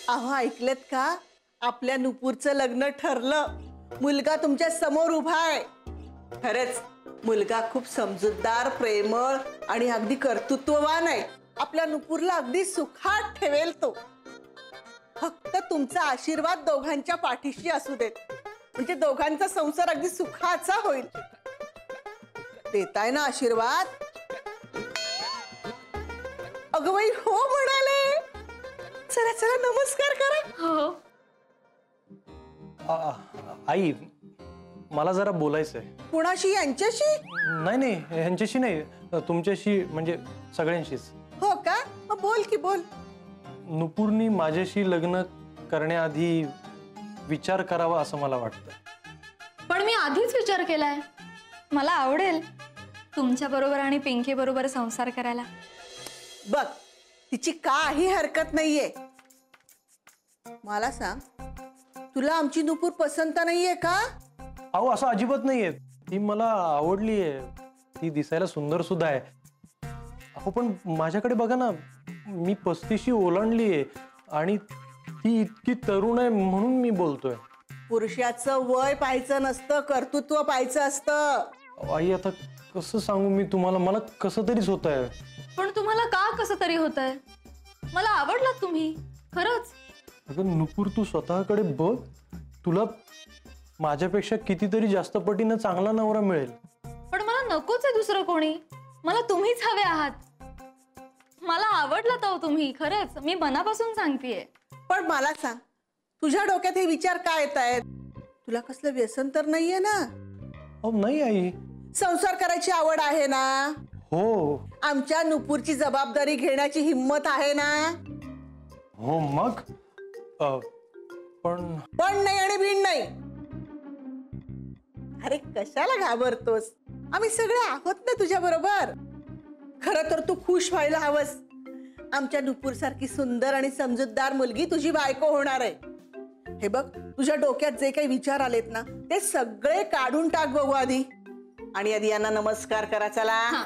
अहो ऐकलेत का? आपल्या नुपूरचं लग्न ठरलं. मुलगा तुमच्या समोर उभा आहे. खरंच मुलगा खूप समजूतदार, प्रेमळ आणि अगदी कर्तृत्ववान आहे. आपल्या नुपूरला अगदी सुखात ठेवेल तो. फक्त तुमचा आशीर्वाद दोघांच्या पाठीशी असू देत, म्हणजे दोघांचा संसार अगदी सुखाचा होईल. देताय ना आशीर्वाद? अगं बाई हो म्हणाले. चला चला नमस्कार करा. हो. आई, मला जरा बोलायचंय. कुणाशी? यांच्याशी? नाही नाही, ह्यांच्याशी नाही, तुमच्याशी, म्हणजे सगळ्यांशीच. हो का? मग बोल की बोल. नुपूरनी माझ्याशी लग्न करण्याआधी विचार करावा असं मला वाटतं. पण मी आधीच विचार केलाय. मला आवडेल तुमच्या बरोबर आणि पिंकी बरोबर संसार करायला. बघ, तिची काही हरकत नाहीये. मला सांग, तुला आमची नुपूर पसंत नाहीये का? अहो असं अजिबात नाहीये. ती मला आवडलीये. ती दिसायला सुंदर सुद्धा आहे. अहो पण माझ्याकडे बघा ना, मी 35शी ओलांडलीये आणि ती इतकी तरुण आहे म्हणून मी बोलतोय. पुरुषाचं वय पाहायचं नसतं, कर्तृत्व पाहायचं असतं. आई आता कसं सांगू मी तुम्हाला, मला कसं तरीच होत आहे. पण तुम्हाला का कसं तरी होतंय? मला आवडलात तुम्ही खरंच. अगं नुपूर, तू स्वतःकडे बघ. तुला माझ्यापेक्षा कितीतरी जास्त पटीनं चांगला नवरा मिळेल. पण मला नकोच आहे दुसरं कोणी. मला तुम्हीच हवे आहात. मला आवडलात अहो तुम्ही खरंच. मी मनापासून सांगतेय. पण मला सांग, तुझ्या डोक्यात हे विचार काय येत आहेत? तुला कसलं व्यसन तर नाहीये ना? अहो नाही आई. संसार करायची आवड आहे ना? हो. आमच्या नुपूरची जबाबदारी घेण्याची हिम्मत आहे ना? हो मग. पण नाही आणि भिण नाही. अरे कशाला घाबरतोस? आम्ही सगळे आहोत ना तुझ्या बरोबर. खरं तर तू खुश व्हायला हवंस. आमच्या नुपूर सारखी सुंदर आणि समजूतदार मुलगी तुझी बायको होणार आहे. हे बघ, तुझ्या डोक्यात जे काही विचार आलेत ना, ते सगळे काढून टाक बघू आधी. आणि आधी यांना नमस्कार करा. चला.